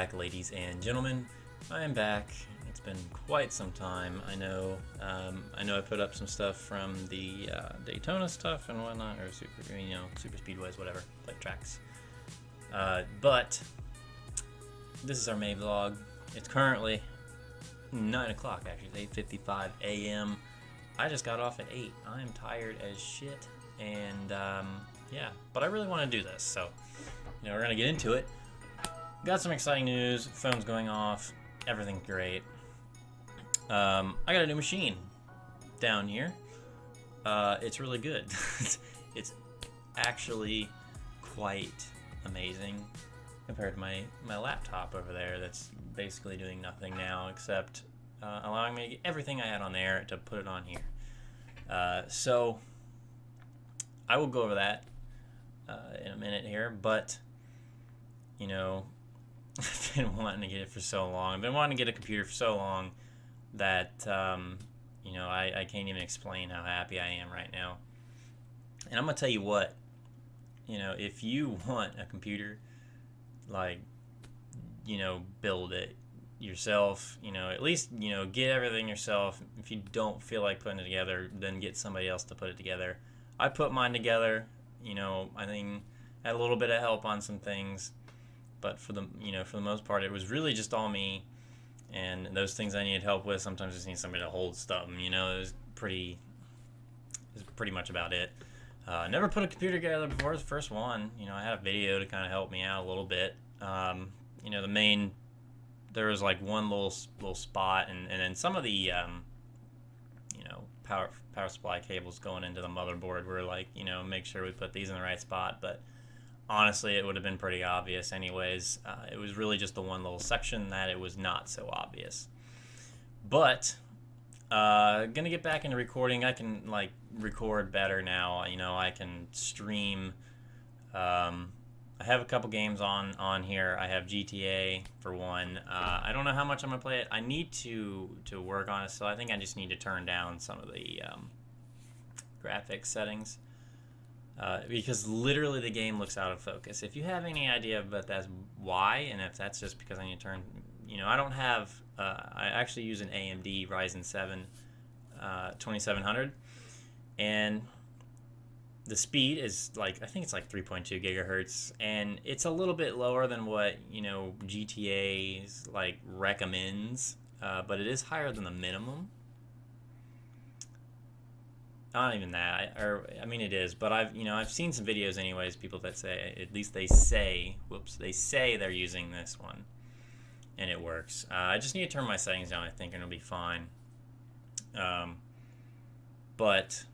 back, ladies and gentlemen. I am back. It's been quite some time. I know I put up some stuff from the Daytona stuff and whatnot, or super speedways, whatever, like tracks. But this is our May vlog. It's currently 9 o'clock, actually. It's 8:55 a.m. I just got off at 8. I'm tired as shit, and yeah, but I really want to do this, so we're gonna get into it. Got some exciting news. Phone's going off. Everything's great. I got a new machine down here. It's really good. It's actually quite amazing compared to my laptop over there that's basically doing nothing now except allowing me to get everything I had on there to put it on here. So I will go over that in a minute here, but I've been wanting to get it for so long. I've been wanting to get a computer for so long that I can't even explain how happy I am right now. And I'm gonna tell you what, if you want a computer, build it yourself. At least get everything yourself. If you don't feel like putting it together, then get somebody else to put it together. I put mine together. I think I had a little bit of help on some things, but for the most part, it was really just all me. And those things I needed help with, sometimes I just need somebody to hold stuff. It was pretty much about it. Never put a computer together before. It was the first one. I had a video to kind of help me out a little bit. There was like one little spot, and then some of the power supply cables going into the motherboard were make sure we put these in the right spot. But honestly, it would have been pretty obvious anyways. It was really just the one little section that it was not so obvious. But gonna get back into recording. I can record better now. I can stream. I have a couple games on here. I have GTA for one. I don't know how much I'm gonna play it. I need to work on it, so I think I just need to turn down some of the graphics settings. Because literally the game looks out of focus. If you have any idea about that's why, and if that's just because I need to turn, I don't have, I actually use an AMD Ryzen 7 2700, and the speed is I think it's 3.2 gigahertz, and it's a little bit lower than what GTA's recommends, but it is higher than the minimum. Not even that, it is, but I've seen some videos anyways, people that say, at least they say they're using this one, and it works. I just need to turn my settings down, I think, and it'll be fine. But,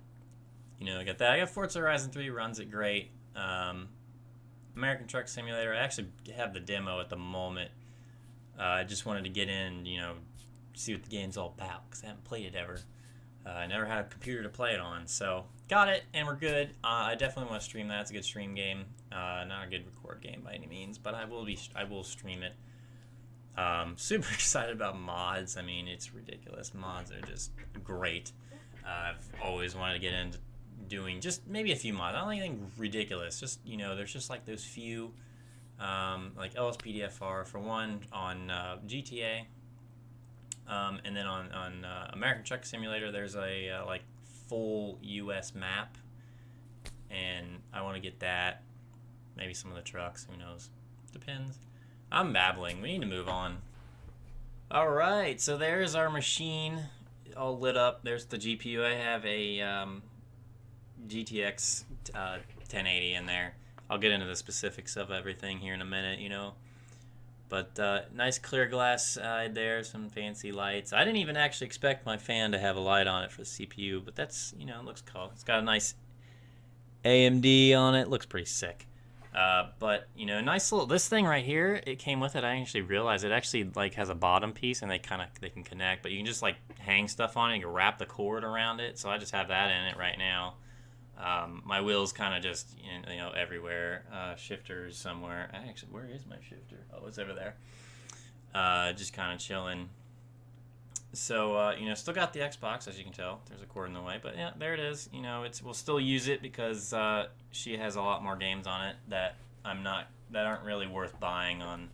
I got that. I got Forza Horizon 3, runs it great. American Truck Simulator, I actually have the demo at the moment. I just wanted to get in, see what the game's all about, because I haven't played it ever. I never had a computer to play it on, so got it, and we're good. I definitely want to stream that. It's a good stream game, not a good record game by any means, but I will stream it. Super excited about mods. It's ridiculous. Mods are just great. I've always wanted to get into doing just maybe a few mods. I don't think anything ridiculous. Just there's just those few, like LSPDFR for one on GTA. And then on American Truck Simulator, there's a full U.S. map, and I want to get that. Maybe some of the trucks, who knows? Depends. I'm babbling. We need to move on. All right, so there's our machine, all lit up. There's the GPU. I have a GTX 1080 in there. I'll get into the specifics of everything here in a minute, But nice clear glass side there, some fancy lights. I didn't even actually expect my fan to have a light on it for the CPU, but that's, it looks cool. It's got a nice AMD on it. Looks pretty sick. But, nice little, this thing right here, it came with it. I actually realized it actually, has a bottom piece, and they can connect, but you can just, hang stuff on it. You can wrap the cord around it, so I just have that in it right now. My wheel's kind of just, everywhere. Shifter's somewhere. Actually, where is my shifter? Oh, it's over there. Just kind of chilling. So, still got the Xbox, as you can tell. There's a cord in the way, but yeah, there it is. We'll still use it because she has a lot more games on it that aren't really worth buying on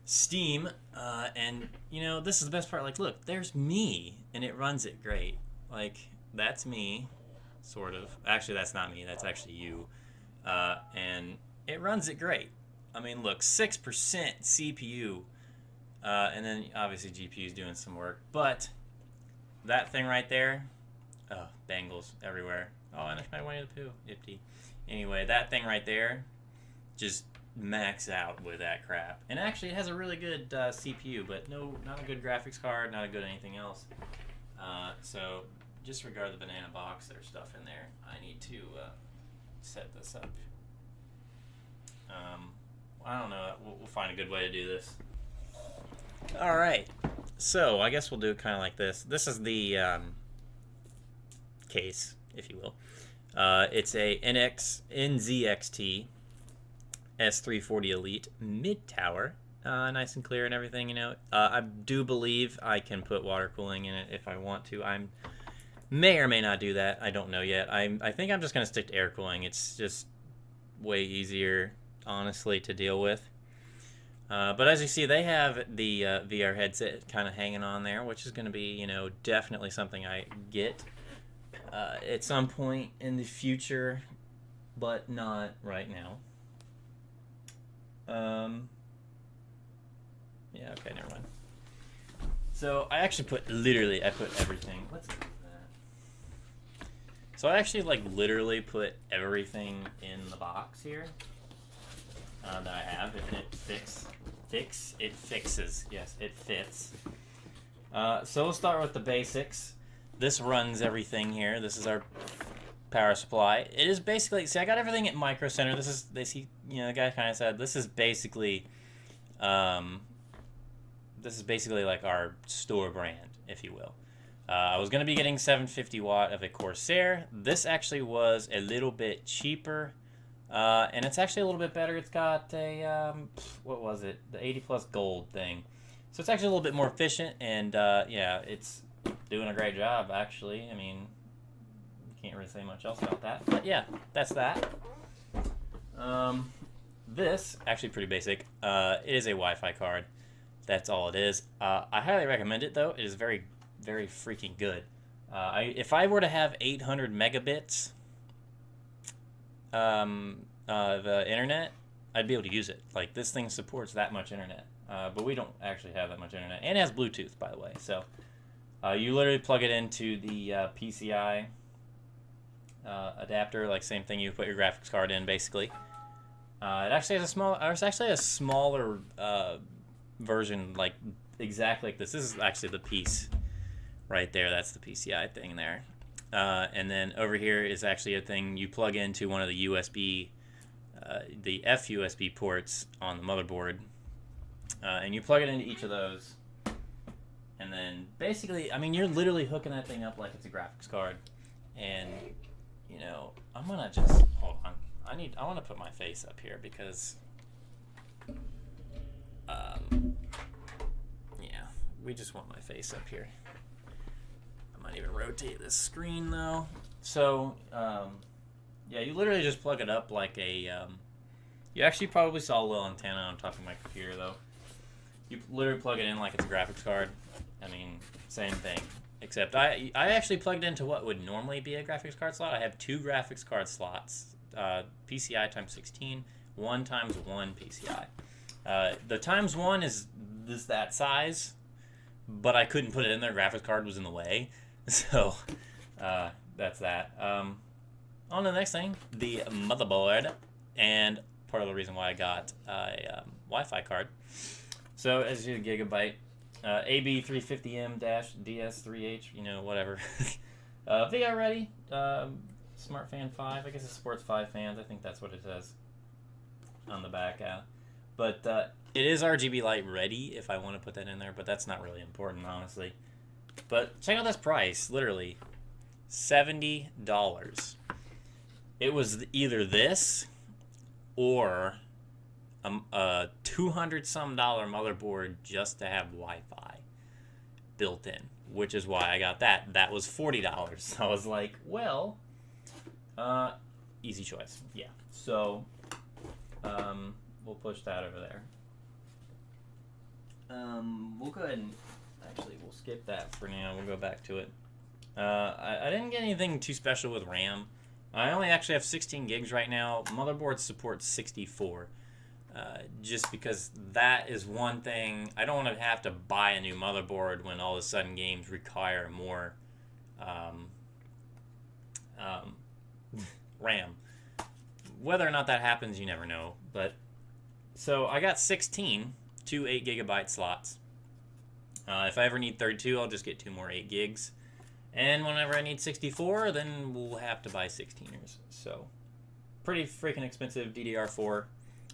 Steam, and you know, this is the best part. Like, look, there's me, and it runs it great. Like, that's me, sort of. Actually, that's not me. That's actually you, and it runs it great. I mean, look, 6% CPU, and then obviously GPU's doing some work, but that thing right there, oh, bangles everywhere. Oh, and I went to the poo, Ipty. Anyway, that thing right there, just max out with that crap. And actually, it has a really good CPU, but not a good graphics card, not a good anything else. So disregard the banana box. There's stuff in there. I need to set this up. I don't know. We'll find a good way to do this. All right. So I guess we'll do it kind of like this. This is the case, if you will. It's a NZXT S340 Elite Midtower. Nice and clear and everything, you know. I do believe I can put water cooling in it if I want to. I may or may not do that. I don't know yet. I think I'm just going to stick to air cooling. It's just way easier, honestly, to deal with. But as you see, they have the VR headset kind of hanging on there, which is going to be, you know, definitely something I get at some point in the future, but not right now. Yeah, okay, never mind. So I actually put everything. Let's do that. So I actually literally put everything in the box here that I have, and it fixes. Yes, it fits. So we'll start with the basics. This runs everything here. This is our power supply. It is basically, see, I got everything at Micro Center. The guy kind of said this is basically like our store brand, if you will. I was going to be getting 750 watt of a Corsair. This actually was a little bit cheaper, and it's actually a little bit better. It's got a what was it? The 80 plus gold thing. So it's actually a little bit more efficient, and yeah, it's doing a great job, actually. I mean, can't really say much else about that, but yeah, that's that. This, actually pretty basic, it is a Wi-Fi card. That's all it is. I highly recommend it, though. It is very, very freaking good. If I were to have 800 megabits the internet, I'd be able to use it. Like, this thing supports that much internet, but we don't actually have that much internet. And it has Bluetooth, by the way. So you literally plug it into the PCI adapter, like same thing you put your graphics card in, basically. It actually has a smaller version, like exactly like this. This is actually the piece right there. That's the PCI thing there. And then over here is actually a thing you plug into one of the USB, the FUSB ports on the motherboard, and you plug it into each of those. And then basically, I mean, you're literally hooking that thing up like it's a graphics card. And you know, I'm gonna just hold on. I want to put my face up here because, yeah, we just want my face up here. I might even rotate this screen though. So, yeah, you literally just plug it up like a. You actually probably saw a little antenna on top of my computer though. You literally plug it in like it's a graphics card. I mean, same thing. Except I actually plugged into what would normally be a graphics card slot. I have 2 graphics card slots, PCI times 16, 1 times 1 PCI. The times 1 is that size, but I couldn't put it in there. Graphics card was in the way, so that's that. On to the next thing, the motherboard, and part of the reason why I got a Wi-Fi card. So as you Gigabyte. AB350M-DS3H, you know, whatever. VR ready. Smart Fan 5. I guess it supports 5 fans. I think that's what it says on the back. But it is RGB light ready if I want to put that in there, but that's not really important, honestly. But check out this price. Literally $70. It was either this or a $200-some motherboard just to have Wi-Fi built in, which is why I got that. That was $40. So I was like, well, easy choice. Yeah. So we'll push that over there. We'll go ahead and actually we'll skip that for now. We'll go back to it. I didn't get anything too special with RAM. I only actually have 16 gigs right now. Motherboard supports 64. Just because that is one thing. I don't want to have to buy a new motherboard when all of a sudden games require more RAM. Whether or not that happens, you never know. But so I got 16 two 8 gigabyte slots. If I ever need 32, I'll just get 2 more 8 gigs. And whenever I need 64, then we'll have to buy 16ers. So pretty freaking expensive DDR4,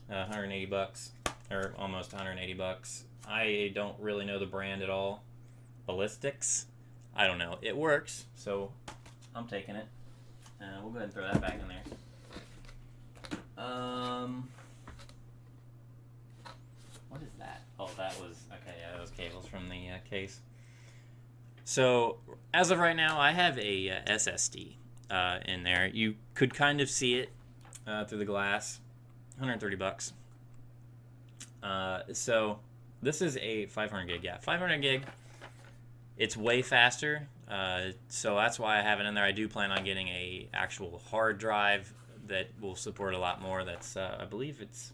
180 bucks, or almost 180 bucks. I don't really know the brand at all. Ballistix, I don't know. It works, so I'm taking it. We'll go ahead and throw that back in there. What is that? Oh, that was, okay, yeah, that was cables from the case. So, as of right now, I have a SSD in there. You could kind of see it through the glass. 130 bucks. So, this is a 500 gig. Yeah, 500 gig. It's way faster. So, that's why I have it in there. I do plan on getting a actual hard drive that will support a lot more. That's, I believe it's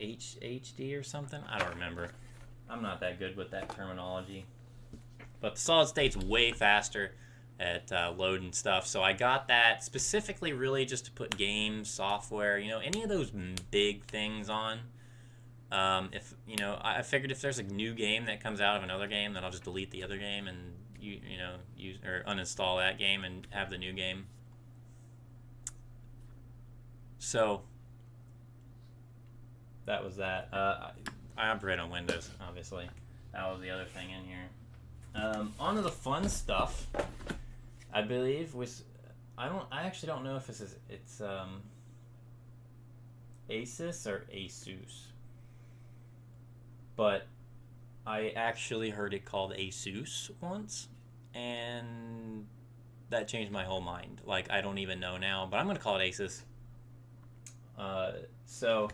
HD or something. I don't remember. I'm not that good with that terminology. But the solid state's way faster at loading stuff. So I got that specifically really just to put games, software, you know, any of those big things on. If, you know, I figured if there's a new game that comes out of another game, then I'll just delete the other game and, you know, use or uninstall that game and have the new game. So that was that. I operate on Windows, obviously. That was the other thing in here. On to the fun stuff. I believe I actually don't know if it's ASUS or ASUS, but I actually heard it called ASUS once, and that changed my whole mind. Like, I don't even know now, but I'm gonna call it ASUS. So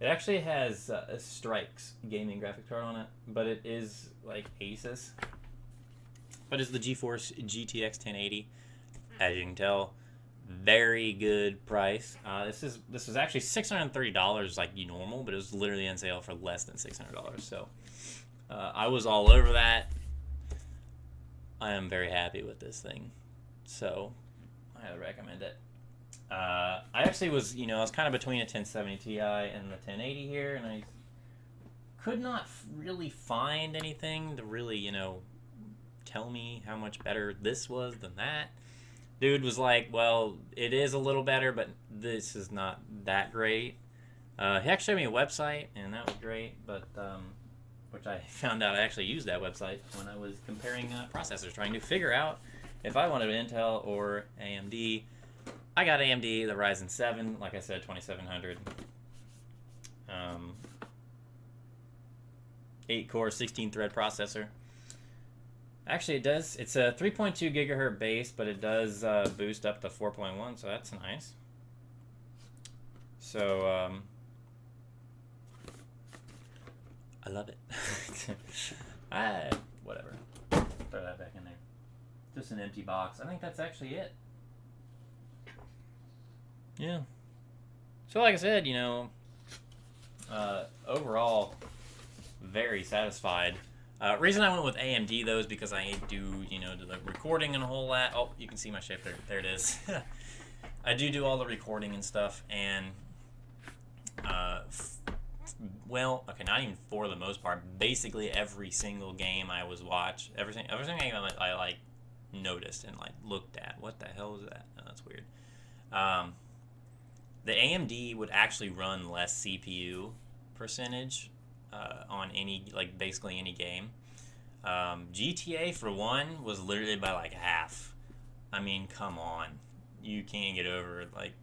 it actually has a STRIX gaming graphic card on it, but it is like ASUS. But it's the Geforce GTX 1080, as you can tell. Very good price. This is actually $630 like normal, but it was literally on sale for less than $600. So I was all over that. I am very happy with this thing, so I highly recommend it. I actually was, you know, I was kind of between a 1070 Ti and the 1080 here, and I could not really find anything to really, you know, tell me how much better this was than that. Dude was like, well, it is a little better, but this is not that great. He actually showed me a website, and that was great, but which I found out I actually used that website when I was comparing processors, trying to figure out if I wanted Intel or AMD. I got AMD, the Ryzen 7, like I said, 2700. 8-core, 16-thread processor. Actually, it does. It's a 3.2 gigahertz base, but it does boost up to 4.1, so that's nice. So, I love it. Whatever. Throw that back in there. Just an empty box. I think that's actually it. Yeah. So like I said, you know, overall, very satisfied. Reason I went with AMD though is because I do, you know, the recording and a whole lot. Oh, you can see my shape there. There it is. I do all the recording and stuff, and well, okay, not even for the most part. Basically, every single game I was every single game I like noticed and like looked at. What the hell is that? Oh, that's weird. The AMD would actually run less CPU percentage on any, like, basically any game. GTA, for one, was literally by, like, half. I mean, come on. You can't get over it. Like,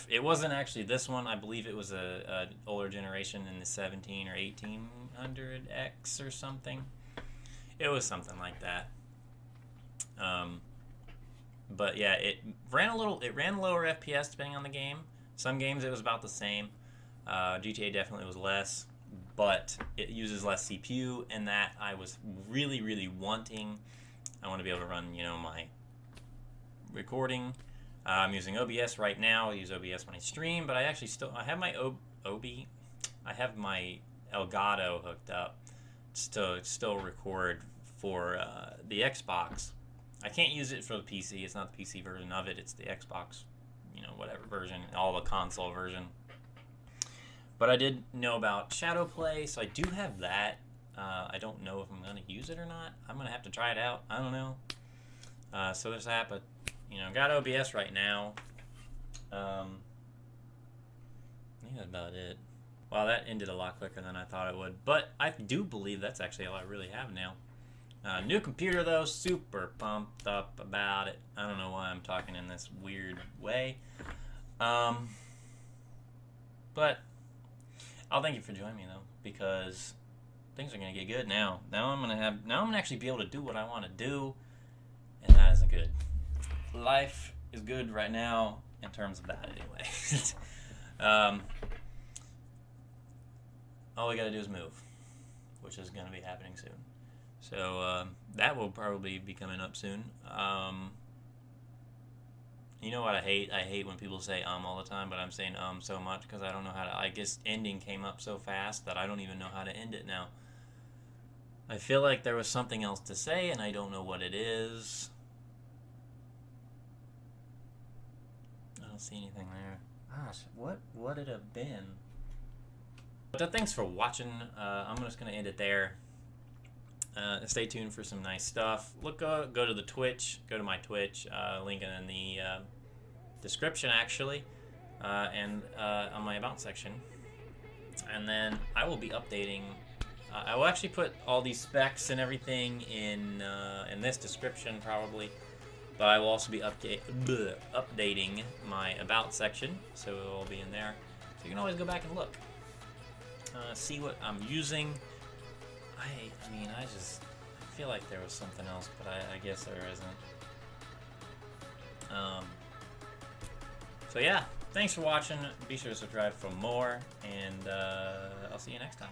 it wasn't actually this one. I believe it was an older generation in the 17 or 1800X or something. It was something like that. But yeah, it ran lower FPS depending on the game. Some games it was about the same. GTA definitely was less, but it uses less CPU, and that I was really wanting. I want to be able to run, you know, my recording. I'm using OBS right now. I use OBS when I stream, but I actually I have my I have my Elgato hooked up to still record for the Xbox. I can't use it for the PC. It's not the PC version of it. It's the Xbox, you know, whatever version, all the console version. But I did know about Shadow Play, so I do have that. I don't know if I'm going to use it or not. I'm going to have to try it out. I don't know. So there's that, but, you know, got OBS right now. I think that's about it. Wow, that ended a lot quicker than I thought it would. But I do believe that's actually all I really have now. New computer, though. Super pumped up about it. I don't know why I'm talking in this weird way. But I'll thank you for joining me, though, because things are going to get good now. Now I'm going to actually be able to do what I want to do, and that isn't good. Life is good right now in terms of that, anyway. All we got to do is move, which is going to be happening soon. So that will probably be coming up soon. You know what I hate? I hate when people say all the time, but I'm saying so much because I don't know how to. I guess ending came up so fast that I don't even know how to end it now. I feel like there was something else to say, and I don't know what it is. I don't see anything there. Gosh, what would it have been? But thanks for watching. I'm just going to end it there. Stay tuned for some nice stuff. Go to the Twitch. Go to my Twitch. Link in the description, actually, and on my About section. And then I will be updating. I will actually put all these specs and everything in this description, probably. But I will also be updating my About section, so it will all be in there. So you can always go back and look. See what I'm using. I mean, I feel like there was something else, but I guess there isn't. So yeah, thanks for watching. Be sure to subscribe for more, and I'll see you next time.